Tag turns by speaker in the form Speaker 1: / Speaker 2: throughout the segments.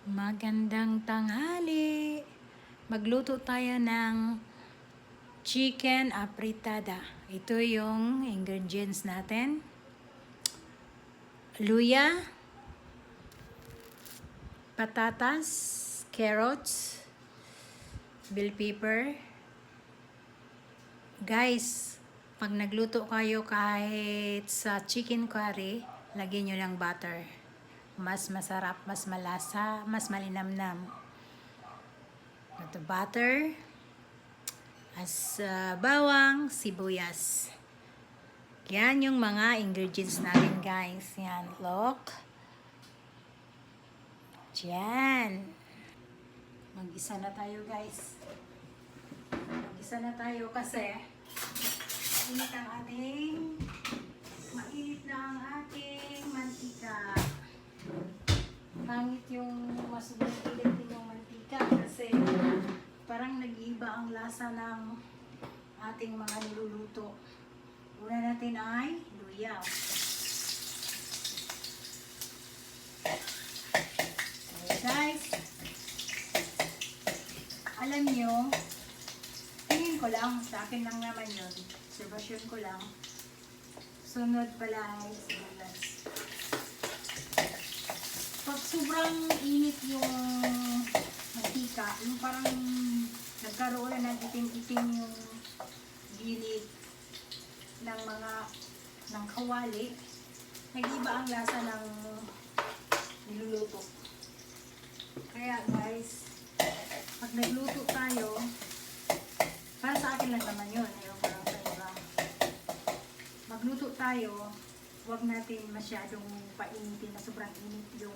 Speaker 1: Magandang tanghali. Magluto tayo ng chicken apritada. Ito yung ingredients natin. Luya, patatas, carrots, bell pepper. Guys, pag nagluto kayo kahit sa chicken curry, lagyan nyo ng butter. Mas masarap, mas malasa, mas malinamnam. Ito butter, as bawang, sibuyas. Yan yung mga ingredients natin guys. Yan, look. Yan. Mag-isa na tayo guys. Mag-isa na tayo kasi mainit na ang ating mantika. Pangit yung mas mainit din yung mantika kasi parang nag-iiba ang lasa ng ating mga niluluto. Una natin ay luya. Okay guys, alam nyo, tingin ko lang, sa akin lang naman yun, observation ko lang, sunod pala ay sibuyas. Pag sobrang init yung mantika, yung parang nagkaroon na ng itim-itim yung gilid ng kawali, nag-iba ang lasa ng niluluto. Kaya guys, pag nagluto tayo, para sa akin lang naman yun, ayaw ko lang sa iba. Magluto tayo, huwag natin masyadong painitin na sobrang init yung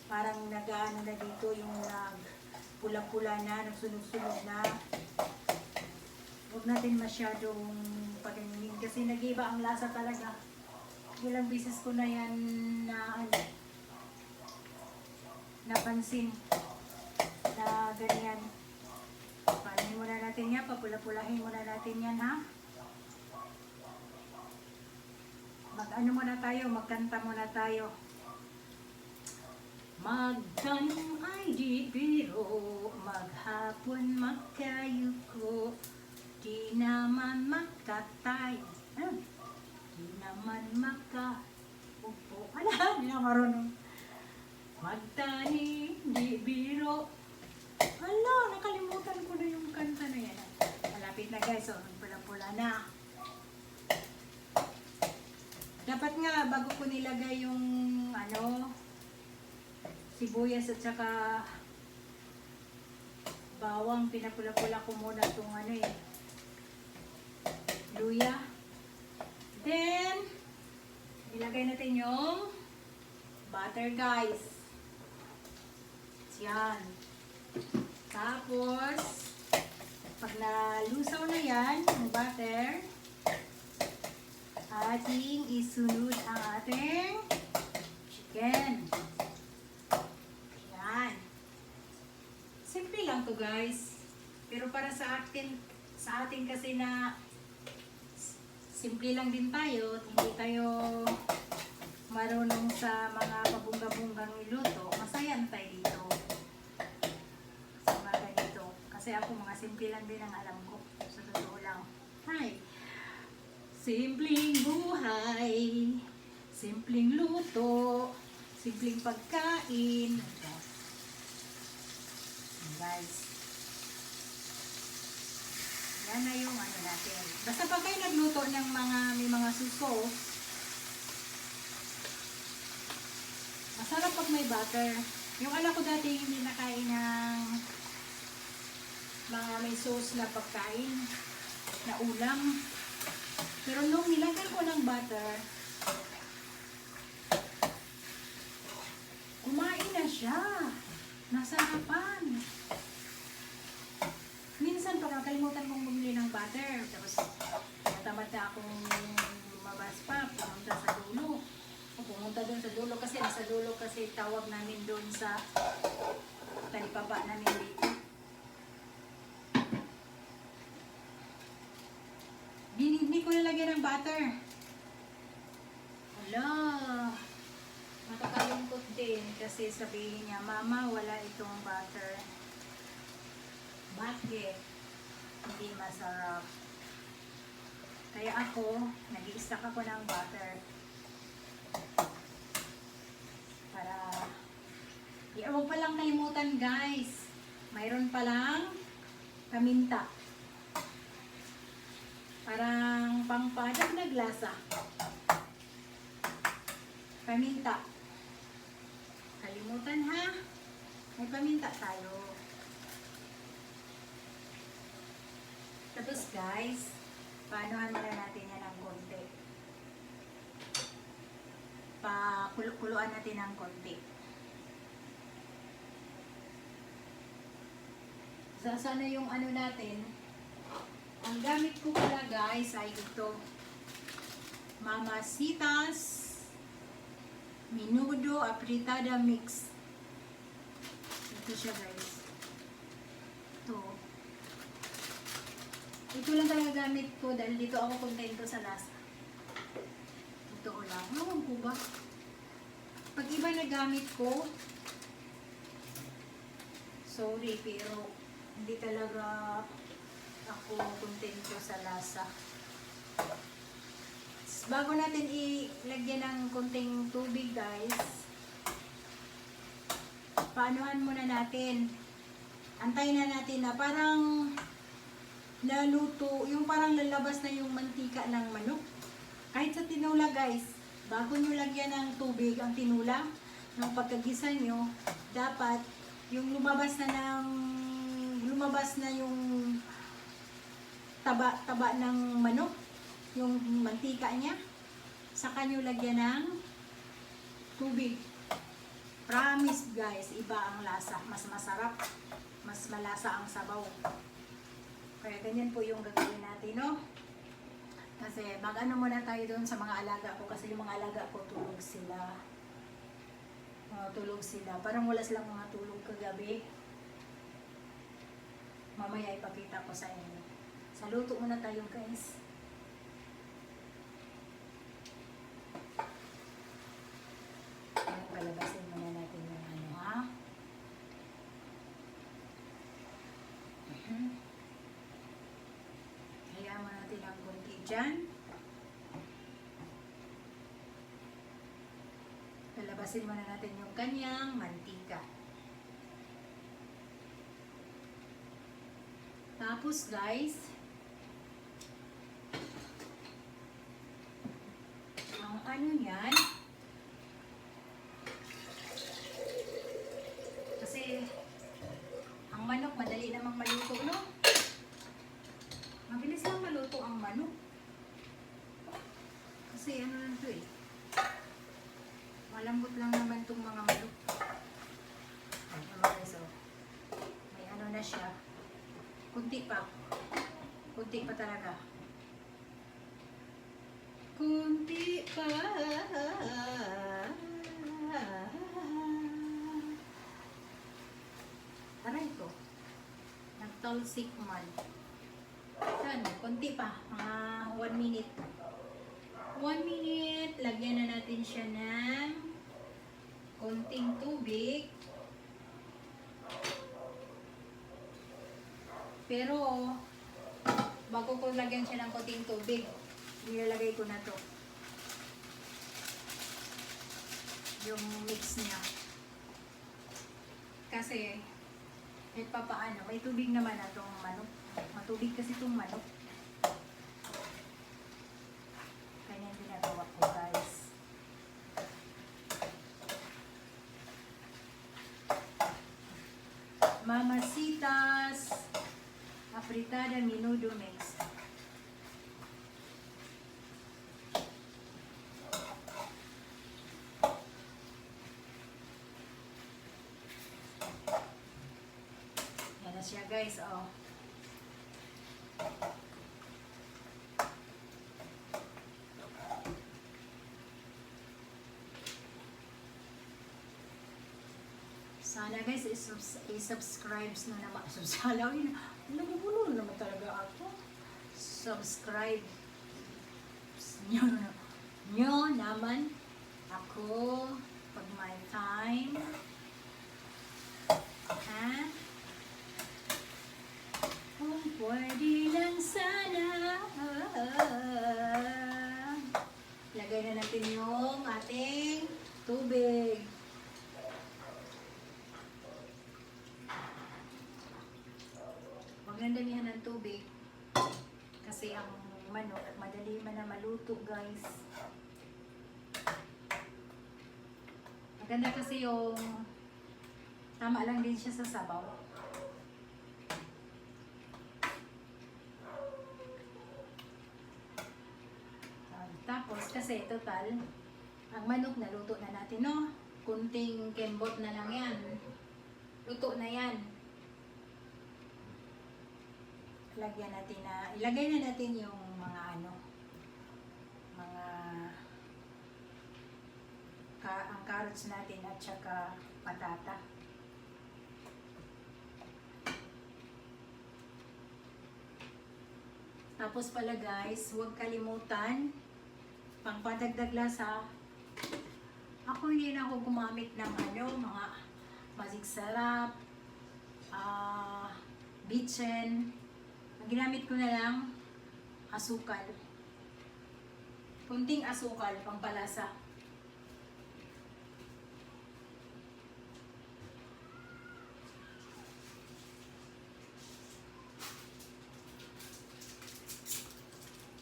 Speaker 1: parang nag-ano na dito, yung pula-pula na, nagsunog-sunog na. Huwag natin masyadong pag-ininin kasi nag-iba ang lasa talaga. Ilang beses ko na yan napansin na ganyan. Panin muna natin yan, papula-pulahin muna natin yan ha. Mag-ano muna tayo, magkanta muna tayo. Magtanong ay di biro, maghapon magkayuko, di naman makatay, di naman makaupo. Ala, di na marunong. Magtani, di biro. Ala, nakalimutan ko na yung kanta na yan. Malapit na guys, so pula-pula na. Dapat nga, bago ko nilagay yung sibuyas at saka bawang, pinapula-pula ko muna itong luya. Then, ilagay natin yung butter guys. Yan. Tapos, pag nalusaw na yan, yung butter, ating isunod ang ating chicken. Yan. Simple lang to guys. Pero para sa atin kasi na simple lang din tayo, hindi tayo marunong sa mga pabungga-bunggang niluto, masaya tayo dito. Sa mga ganito. Kasi ako mga simple lang din ang alam ko. Sa totoo lang. Hi! Simpleng buhay, simpleng luto, simpleng pagkain. Guys, yan na yung natin. Basta pag kayo nagluto ng may mga suso, masarap pag may butter. Yung anak ko dati hindi nakain ng mga may sauce na pagkain, na ulam. Pero nung nilagay ko ng butter, kumain na siya. Nasarapan. Minsan pag nakalimutan kong bumili ng butter, tapos natamad na akong lumabas pa, pumunta sa dulo. Pumunta doon sa dulo kasi nasa dulo kasi tawag namin doon sa talipapa namin dito. Hindi ko nalagyan ng butter. Hala. Nakakalungkot din kasi sabihin niya, Mama, wala itong butter. Bakit? Hindi masarap. Kaya ako, nag-i-stack ako ng butter. Para, huwag palang kalimutan guys. Mayroon palang paminta. Parang pangpadagdag lasa. Paminta. Kalimutan ha. May paminta tayo. Tapos guys, paanohan muna natin yan ng konti. Pakuluan natin ng konti. Sana yung ano natin. Ang gamit ko pala guys ay ito. Mamasitas Menudo Apritada Mix. Ito siya guys. Ito lang talaga gamit ko dahil dito ako kontento sa lasa. Ito lang. Ewan ko ba? Pag iba na gamit ko, sorry pero hindi talaga ako kontento sa lasa. Bago natin ilagyan ng konting tubig guys, paanohan muna natin. Antayin na natin na parang naluto, yung parang lalabas na yung mantika ng manok. Kahit sa tinula guys, bago nyo lagyan ng tubig ang tinula, ng pagkagisa nyo, dapat yung lumabas na yung taba ng manok, yung mantika niya, saka nyo lagyan ng tubig. Promise guys, iba ang lasa, mas masarap, mas malasa ang sabaw. Kaya ganyan po yung gagawin natin, no? Kasi mag-ano muna tayo doon sa mga alaga ko, kasi yung mga alaga ko tulog sila. Tulog sila, parang wala silang mga tulog kagabi. Mamaya ipakita ko sa inyo. Sa luto muna tayo guys. Palabasin muna natin yung ano ha. Hayaan mo natin ang kunti dyan. Palabasin muna natin yung kanyang mantika. Tapos guys, ang ano yan, kasi ang manok madali namang maluto, no? Mabilis lang maluto ang manok. Kasi ano lang to eh, malambot lang naman itong mga manok. So, may ano na siya. Kunti pa talaga. Kunti pa. Aray ko. Nagtalsik man. Yan, kunti pa. Mga 1 minute. 1 minute. Lagyan na natin siya ng konting tubig. Pero, bago ko lagyan siya ng konting tubig, nilalagay ko na to. Yung mix niya. Kasi, kahit pa paano, may tubig naman na itong manok. Matubig kasi itong manok. Ganyan ginagawa ko guys. Mamasitas Apritada Menudo Mix. Yan na siya guys, oh. Sana guys, i-subscribe na naman. Salawin na. Nagugulo naman talaga ako. Subscribe nyo naman ako. Pag my time. Ha? Kung pwede lang sana. Lagay na natin yung ating tubig. Huwag nang damihan ng tubig. Kasi ang manok at madali man na maluto, guys. Maganda kasi yung tama lang din siya sa sabaw. Tapos kasi total, ang manok na luto na natin, no? Kunting kembot na lang yan. Luto na yan. Lagyan natin na, ilagay na natin yung mga ang carrots natin at saka patata. Tapos pala guys, huwag kalimutan, pang padagdag lasa, ako hindi na ako gumamit ng mga magic sarap, bitchen. Ang ginamit ko na lang, asukal. Kunting asukal, pang palasa.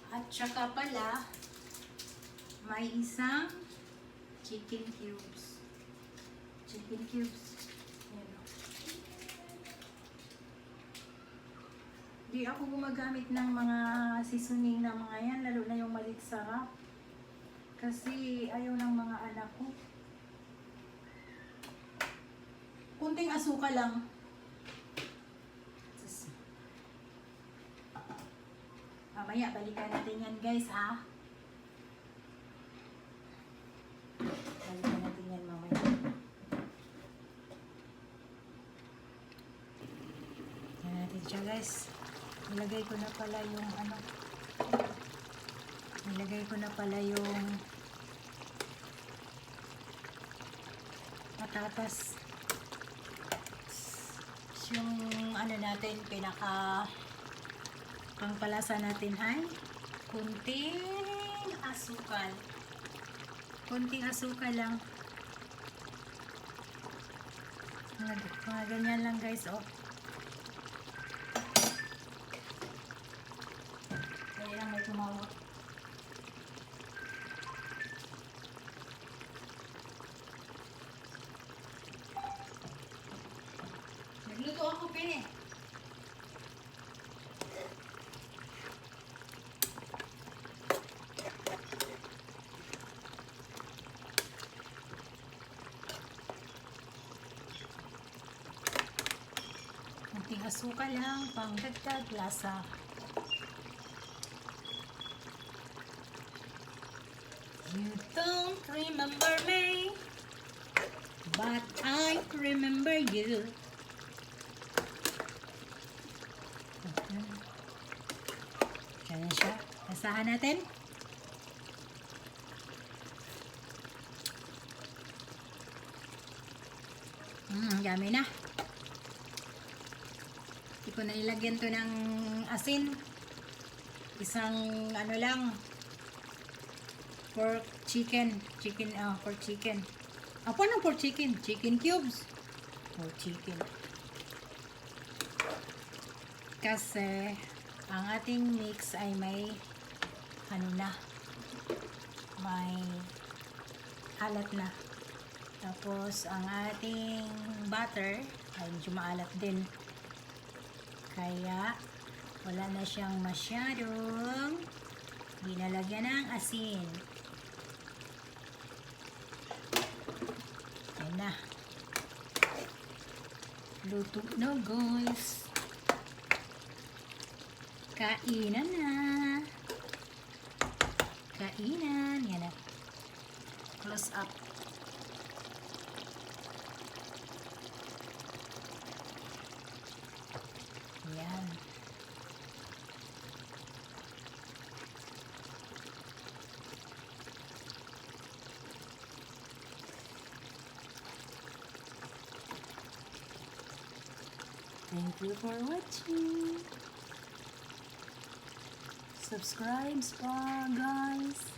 Speaker 1: At saka pala, may isang chicken cubes. Chicken cubes. Ayan o. Di ako gumagamit ng mga seasoning na mga yan, lalo na yung maliit sarap. Kasi ayaw ng mga anak ko. Kunting asukal lang. Mamaya, balikan natin yan guys, ha? Balikan natin yan mamaya. Yan natin siya guys. Nilagay ko na pala yung nilagay ko na pala yung patatas. Yung natin, pangpalasa natin ay kunting asukal. Kunting asukal lang. Mga ganyan lang guys, oh. Kaya lang may tumawag. Nagluto ako, Pene. Kunting asukal lang, pang dagdag lasa. You don't remember me, but I remember you. Kaya siya. Lasahan natin. Dami na. Hindi ko na ilagyan to ng asin. Isang lang, pork chicken. Pork chicken. Apa ng pork chicken? Chicken cubes. Pork chicken. Kasi ang ating mix ay may may alat na. Tapos ang ating butter ay medyo maalat din. Kaya wala na siyang masyadong ginalagyan ng asin. Ayan na. Luto na guys. Kainan na. Kainan. Yan na. Close up. Yan. Thank you for watching. Subscribe pa guys.